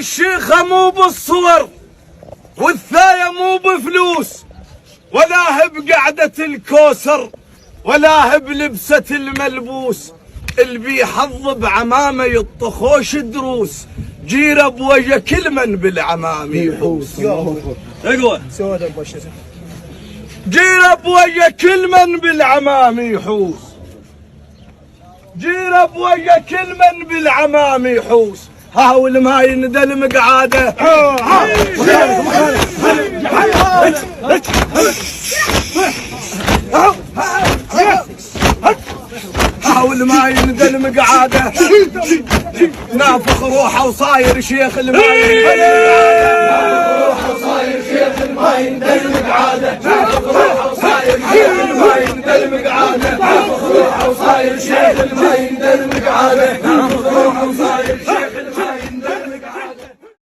الشيخة مو بالصور والثاية مو بفلوس، ولا هي بقعدة الكوسر ولا هي بلبسة الملبوس. اللي بيحظ بعمامة يطخوش الدروس، جيره بوجه كل من بالعمام يحوس. اقوى سودا مبشر. جيره بوجه كل من بالعمام يحوس، جيره بوجه كل من بالعمام يحوس. هاول ما يندى المقعاده حاول ما يندى المقعاده، نافخ روحه وصاير شيخ الماي. روحه وصاير شيخ الماي يندى المقعاده، نافخ روحه وصاير شيخ الماي يندى المقعاده، نافخ روحه وصاير شيخ الماي يندى المقعاده، نافخ روحه وصاير شيخ الماي.